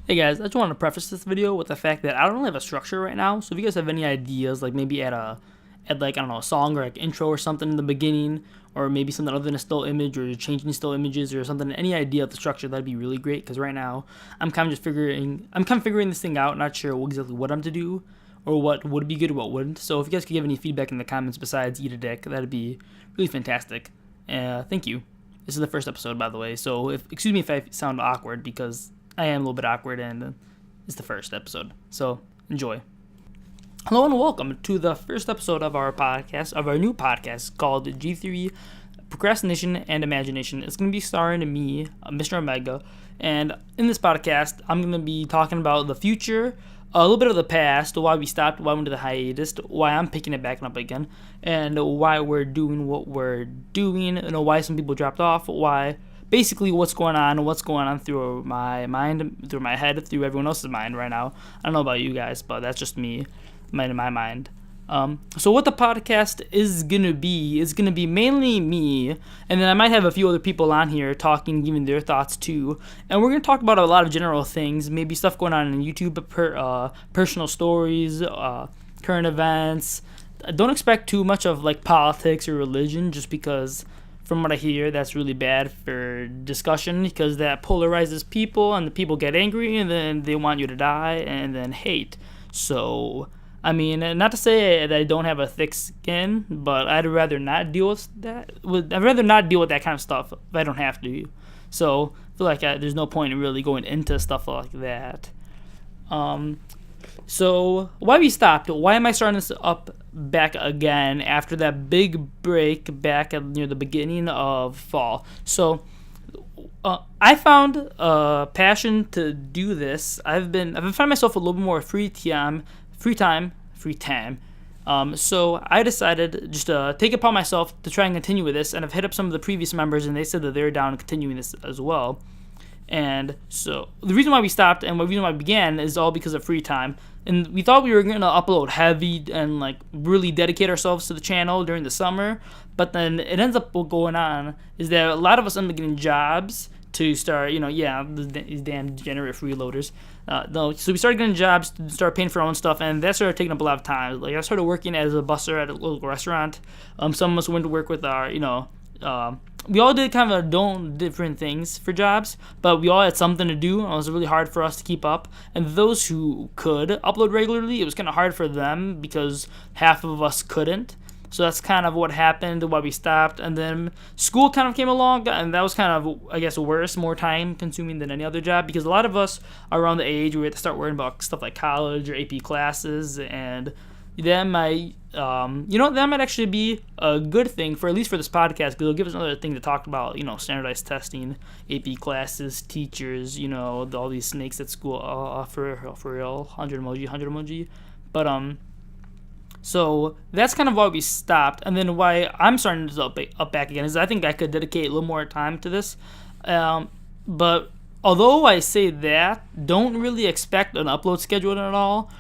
Hey guys, I just want to preface this video with the fact that I don't really have a structure right now. So if you guys have any ideas, like maybe add like I don't know, a song or like intro or something in the beginning, or maybe something other than a still image or changing still images or something, any idea of the structure, that'd be really great. Because right now I'm kind of figuring this thing out, not sure exactly what I'm to do or what would be good or what wouldn't. So if you guys could give any feedback in the comments besides eat a dick, that'd be really fantastic. Thank you. This is the first episode, by the way. So excuse me if I sound awkward because I am a little bit awkward and it's the first episode. So enjoy. Hello and welcome to the first episode of our new podcast called G3 Procrastination and Imagination. It's going to be starring me, Mr. Omega, and in this podcast, I'm going to be talking about the future, a little bit of the past, why we stopped, why we went to the hiatus, why I'm picking it back up again, and why we're doing what we're doing, why some people dropped off, basically what's going on through my mind, through my head, through everyone else's mind right now. I don't know about you guys, but that's just me, in my mind. So what the podcast is going to be mainly me, and then I might have a few other people on here talking, giving their thoughts too. And we're going to talk about a lot of general things, maybe stuff going on YouTube, personal stories, current events. Don't expect too much of like politics or religion, just because from what I hear, that's really bad for discussion because that polarizes people and the people get angry and then they want you to die and then hate. So, I mean, not to say that I don't have a thick skin, but I'd rather not deal with that. I'd rather not deal with that kind of stuff if I don't have to. So, I feel like there's no point in really going into stuff like that. So, why we stopped? Why am I starting this up back again after that big break back near the beginning of fall? So, I found a passion to do this. I've been finding myself a little bit more free time. So I decided just to take it upon myself to try and continue with this, and I've hit up some of the previous members, and they said that they're down continuing this as well. And so the reason why we stopped and the reason why we began is all because of free time. And we thought we were going to upload heavy and like really dedicate ourselves to the channel during the summer. But then it ends up what going on is that a lot of us end up getting jobs to start, these damn degenerate freeloaders. So we started getting jobs to start paying for our own stuff, and that started taking up a lot of time. Like I started working as a busser at a local restaurant. Some of us went to work with our, we all did kind of different things for jobs, but we all had something to do, and it was really hard for us to keep up. And those who could upload regularly, it was kind of hard for them because half of us couldn't. So that's kind of what happened, why we stopped. And then school kind of came along, and that was kind of, I guess, worse, more time consuming than any other job, because a lot of us are around the age where we have to start worrying about stuff like college or AP classes, and that might actually be a good thing for at least for this podcast, because it'll give us another thing to talk about, standardized testing, AP classes, teachers, all these snakes at school, for real, 100 emoji. But so that's kind of why we stopped, and then why I'm starting to up back again is I think I could dedicate a little more time to this. But although I say that, don't really expect an upload schedule at all,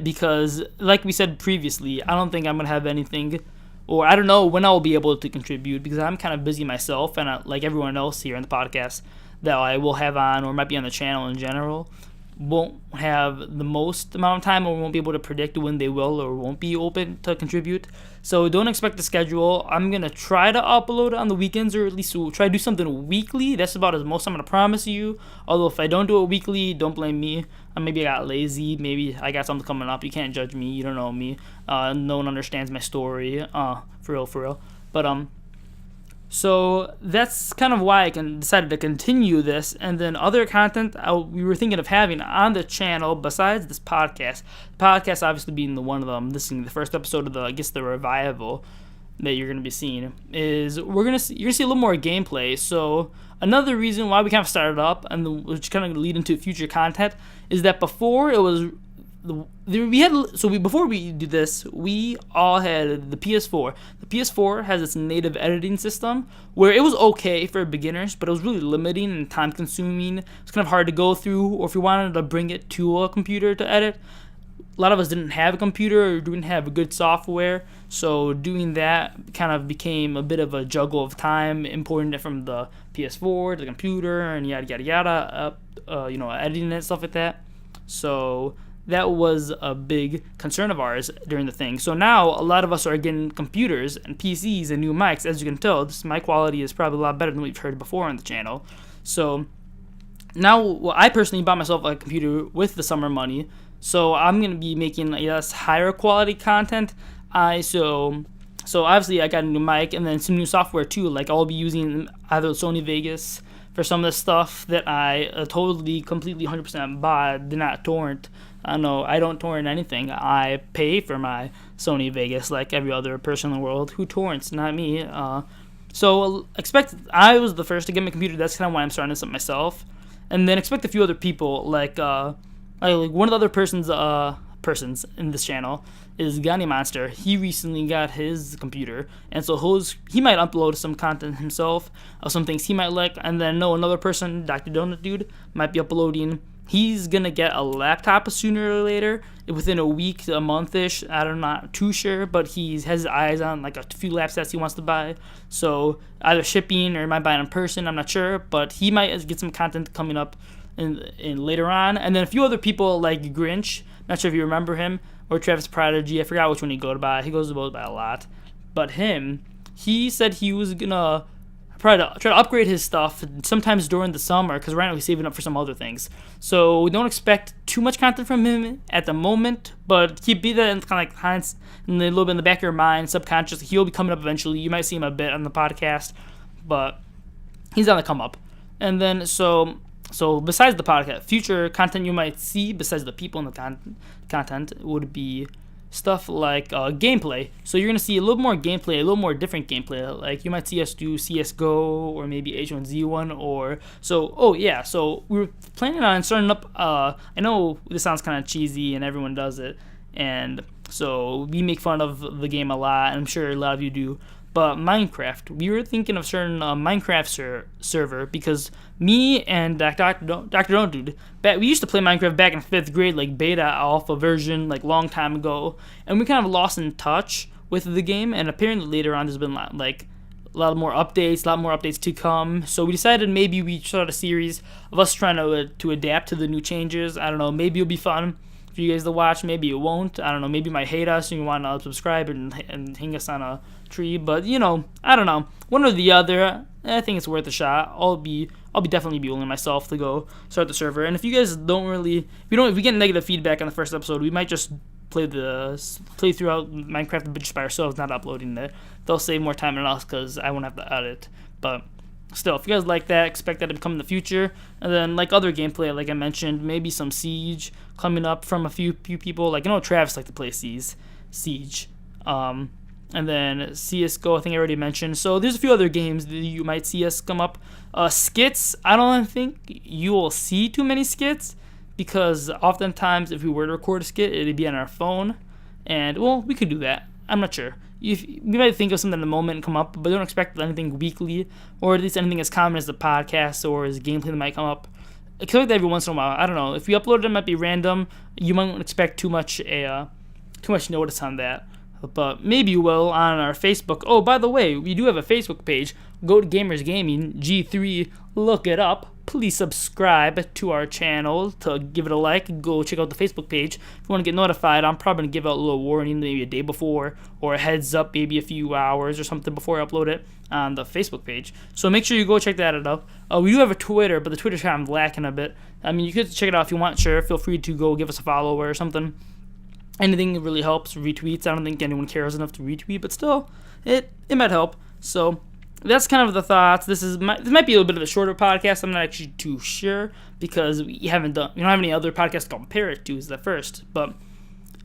because like we said previously, I don't think I'm going to have anything, or I don't know when I'll be able to contribute, because I'm kind of busy myself, and like everyone else here in the podcast that I will have on or might be on the channel in general, won't have the most amount of time, or won't be able to predict when they will or won't be open to contribute. So don't expect the schedule. I'm going to try to upload on the weekends, or at least we'll try to do something weekly. That's about as most I'm going to promise you. Although if I don't do it weekly, don't blame me. Maybe I got lazy. Maybe I got something coming up. You can't judge me. You don't know me. No one understands my story. For real. But so that's kind of why I decided to continue this, and then other content we were thinking of having on the channel besides this podcast. The podcast obviously being the one of them. This is the first episode of the revival that you're going to be seeing. Is you're going to see a little more gameplay. So another reason why we kind of started up, and which kind of lead into future content, is that before it was. Before we do this, we all had the PS4. The PS4 has its native editing system where it was okay for beginners, but it was really limiting and time consuming. It's kind of hard to go through, or if you wanted to bring it to a computer to edit, a lot of us didn't have a computer or didn't have good software, so doing that kind of became a bit of a juggle of time, importing it from the PS4 to the computer and yada yada yada. editing it, stuff like that. So that was a big concern of ours during the thing. So now a lot of us are getting computers and PCs and new mics. As you can tell, this mic quality is probably a lot better than we've heard before on the channel. So now, I personally bought myself a computer with the summer money, so I'm going to be making higher quality content. So obviously I got a new mic and then some new software too. Like I'll be using either Sony Vegas for some of the stuff that I completely 100% bought, did not torrent. No, I don't torrent anything. I pay for my Sony Vegas like every other person in the world who torrents, not me. So expect I was the first to get my computer. That's kind of why I'm starting this up myself. And then expect a few other people, like one of the other persons in this channel is Gani Monster. He recently got his computer, and so he might upload some content himself of some things he might like. And then another person, Dr. Donut Dude, might be uploading. He's gonna get a laptop sooner or later, within a week, a month-ish. I'm not too sure, but he has his eyes on like a few laptops he wants to buy. So either shipping or might buy it in person. I'm not sure, but he might get some content coming up in later on. And then a few other people like Grinch. Not sure if you remember him, or Travis Prodigy. I forgot which one he goes by. He goes by a lot, but he said he was gonna try to upgrade his stuff sometimes during the summer, because right now he's saving up for some other things. So don't expect too much content from him at the moment, but keep that in kind of like a little bit in the back of your mind, subconsciously. He'll be coming up eventually. You might see him a bit on the podcast, but he's on the come up. And then so besides the podcast, future content you might see besides the people in the content would be stuff like gameplay. So you're going to see a little more gameplay, a little more different gameplay. Like you might see us do CSGO or maybe H1Z1 or so. Oh yeah, so we were planning on starting up, I know this sounds kind of cheesy and everyone does it, and so we make fun of the game a lot, and I'm sure a lot of you do. But Minecraft, we were thinking of starting a Minecraft server, because me and Dr. Don't Dude, we used to play Minecraft back in 5th grade, like beta alpha version, like long time ago, and we kind of lost in touch with the game. And apparently later on, there's been like a lot more updates to come. So we decided maybe we start a series of us trying to adapt to the new changes. I don't know, maybe it'll be fun for you guys to watch, maybe it won't. I don't know, maybe you might hate us and you want to subscribe and hang us on a tree, but I don't know, one or the other. I think it's worth a shot. I'll definitely be willing myself to go start the server. And if you guys if we get negative feedback on the first episode, we might just play throughout Minecraft just by ourselves, not uploading it. They'll save more time than us because I won't have to edit. But still, if you guys like that, expect that to come in the future. And then like other gameplay, like I mentioned, maybe some Siege coming up from a few people. Like Travis liked to play Siege. And then CSGO, I think I already mentioned. So there's a few other games that you might see us come up. Skits, I don't think you will see too many skits, because oftentimes if we were to record a skit, it'd be on our phone. And, well, we could do that. I'm not sure. We might think of something in the moment and come up, but don't expect anything weekly, or at least anything as common as the podcast or as gameplay that might come up. Expect that every once in a while. I don't know. If we upload it, it might be random. You might expect too much notice on that. But maybe you will on our Facebook. Oh, by the way, we do have a Facebook page. Go to Gamers Gaming G3. Look it up. Please subscribe to our channel to give it a like. Go check out the Facebook page. If you want to get notified, I'm probably going to give out a little warning maybe a day before, or a heads up maybe a few hours or something before I upload it on the Facebook page. So make sure you go check that out. We do have a Twitter, but the Twitter's kind of lacking a bit. I mean, you could check it out if you want. Sure, feel free to go give us a follow or something. Anything really helps. Retweets, I don't think anyone cares enough to retweet, but still, it might help. So that's kind of the thoughts. This might be a little bit of a shorter podcast. I'm not actually too sure, because we don't have any other podcasts to compare it to. Is the first, but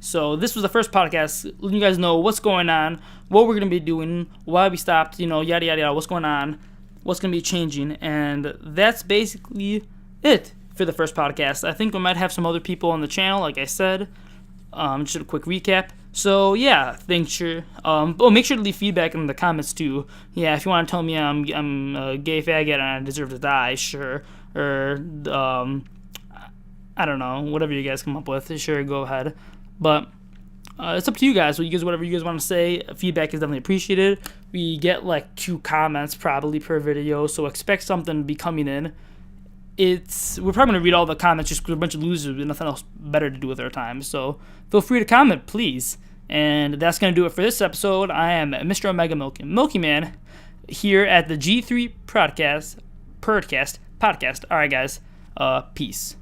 so this was the first podcast. Letting you guys know what's going on, what we're gonna be doing, why we stopped, yada yada yada, what's going on, what's gonna be changing, and that's basically it for the first podcast. I think we might have some other people on the channel, like I said. Just a quick recap. So yeah, make sure to leave feedback in the comments too. Yeah, if you want to tell me I'm a gay faggot and I deserve to die, sure. Or I don't know, whatever you guys come up with, sure, go ahead. But it's up to you guys. Whatever you guys want to say. Feedback is definitely appreciated. We get like 2 comments probably per video, so expect something to be coming in. we're probably gonna read all the comments just because we're a bunch of losers with nothing else better to do with our time. So feel free to comment, please. And that's gonna do it for this episode. I am Mr. Omega Milky Man here at the G3 podcast. All right, guys. Peace.